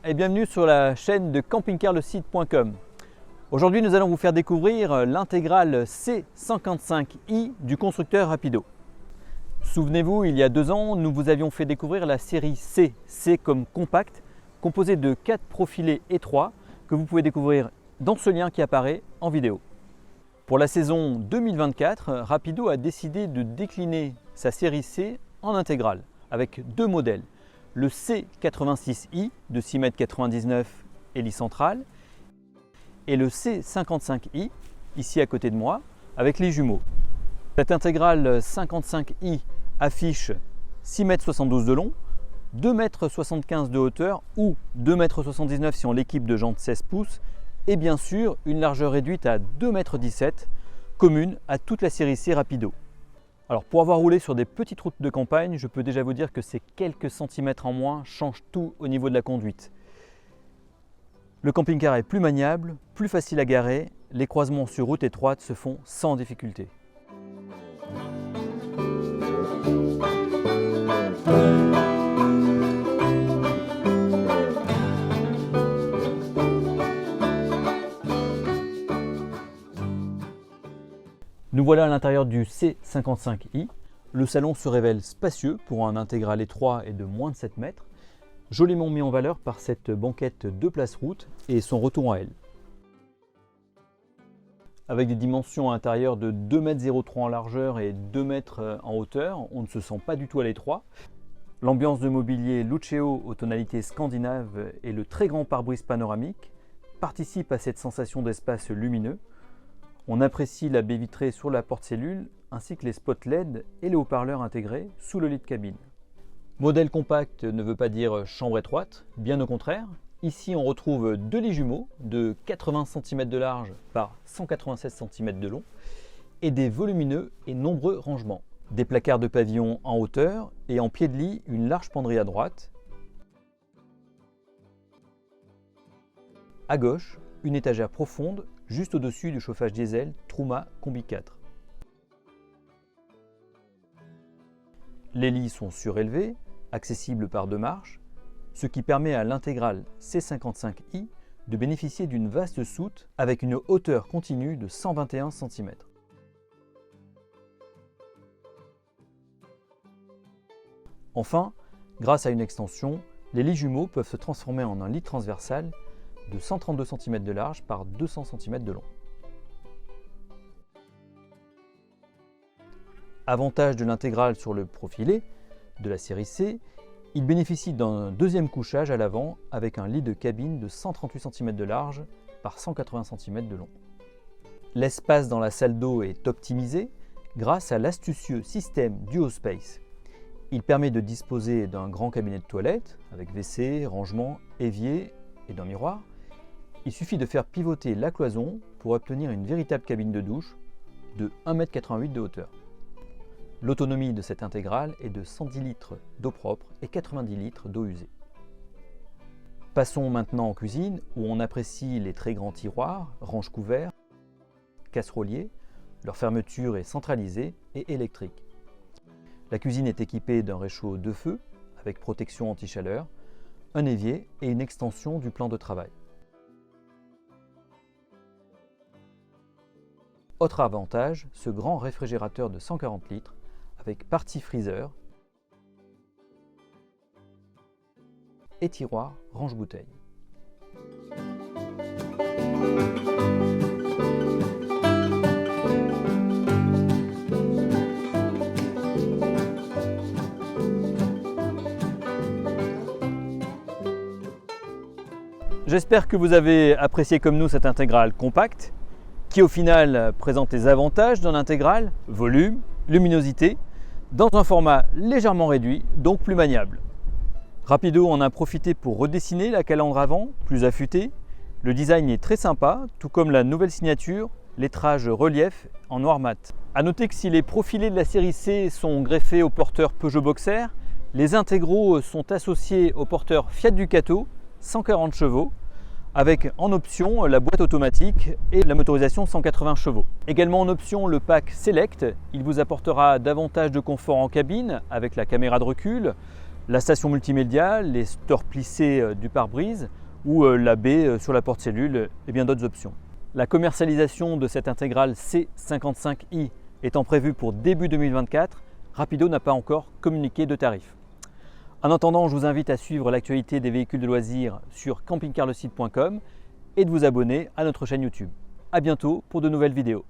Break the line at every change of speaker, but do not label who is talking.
et bienvenue sur la chaîne de campingcarlesite.com. Aujourd'hui nous allons vous faire découvrir l'intégrale C55i du constructeur Rapido. Souvenez-vous, il y a 2 ans, nous vous avions fait découvrir la série C, C comme compact, composée de 4 profilés étroits que vous pouvez découvrir dans ce lien qui apparaît en vidéo. Pour la saison 2024, Rapido a décidé de décliner sa série C en intégrale avec 2 modèles. Le C86i de 6,99 m hélice centrale et le C55i, ici à côté de moi, avec les jumeaux. Cette intégrale 55i affiche 6,72 m de long, 2,75 m de hauteur ou 2,79 m si on l'équipe de jantes 16 pouces et bien sûr une largeur réduite à 2,17 m, commune à toute la série C Rapido. Alors pour avoir roulé sur des petites routes de campagne, je peux déjà vous dire que ces quelques centimètres en moins changent tout au niveau de la conduite. Le camping-car est plus maniable, plus facile à garer, les croisements sur route étroite se font sans difficulté. Nous voilà à l'intérieur du C55i. Le salon se révèle spacieux pour un intégral étroit et de moins de 7 mètres, joliment mis en valeur par cette banquette 2 places route et son retour à elle. Avec des dimensions intérieures de 2,03 m en largeur et 2 m en hauteur, on ne se sent pas du tout à l'étroit. L'ambiance de mobilier Luceo aux tonalités scandinaves et le très grand pare-brise panoramique participent à cette sensation d'espace lumineux. On apprécie la baie vitrée sur la porte-cellule ainsi que les spots LED et les haut-parleurs intégrés sous le lit de cabine. Modèle compact ne veut pas dire chambre étroite, bien au contraire. Ici on retrouve 2 lits jumeaux de 80 cm de large par 196 cm de long et des volumineux et nombreux rangements. Des placards de pavillon en hauteur et en pied de lit une large penderie à droite. À gauche, une étagère profonde juste au-dessus du chauffage diesel Truma Combi 4. Les lits sont surélevés, accessibles par 2 marches, ce qui permet à l'intégrale C55i de bénéficier d'une vaste soute avec une hauteur continue de 121 cm. Enfin, grâce à une extension, les lits jumeaux peuvent se transformer en un lit transversal de 132 cm de large par 200 cm de long. Avantage de l'intégrale sur le profilé de la série C, il bénéficie d'un 2e couchage à l'avant avec un lit de cabine de 138 cm de large par 180 cm de long. L'espace dans la salle d'eau est optimisé grâce à l'astucieux système DuoSpace. Il permet de disposer d'un grand cabinet de toilette avec WC, rangement, évier et d'un miroir. Il suffit de faire pivoter la cloison pour obtenir une véritable cabine de douche de 1,88 m de hauteur. L'autonomie de cette intégrale est de 110 litres d'eau propre et 90 litres d'eau usée. Passons maintenant en cuisine où on apprécie les très grands tiroirs, range-couverts, casseroliers. Leur fermeture est centralisée et électrique. La cuisine est équipée d'un réchaud 2 feux avec protection anti-chaleur, un évier et une extension du plan de travail. Autre avantage, ce grand réfrigérateur de 140 litres avec partie freezer et tiroir range-bouteille. J'espère que vous avez apprécié comme nous cette intégrale compacte qui au final présente les avantages d'un intégrale, volume, luminosité, dans un format légèrement réduit, donc plus maniable. Rapido en a profité pour redessiner la calandre avant, plus affûtée. Le design est très sympa, tout comme la nouvelle signature, lettrage relief en noir mat. A noter que si les profilés de la série C sont greffés au porteur Peugeot Boxer, les intégraux sont associés au porteur Fiat Ducato, 140 chevaux, avec en option la boîte automatique et la motorisation 180 chevaux. Également en option le pack Select, il vous apportera davantage de confort en cabine avec la caméra de recul, la station multimédia, les stores plissés du pare-brise ou la baie sur la porte-cellule et bien d'autres options. La commercialisation de cette intégrale C55i étant prévue pour début 2024, Rapido n'a pas encore communiqué de tarifs. En attendant, je vous invite à suivre l'actualité des véhicules de loisirs sur campingcarlesite.com et de vous abonner à notre chaîne YouTube. À bientôt pour de nouvelles vidéos.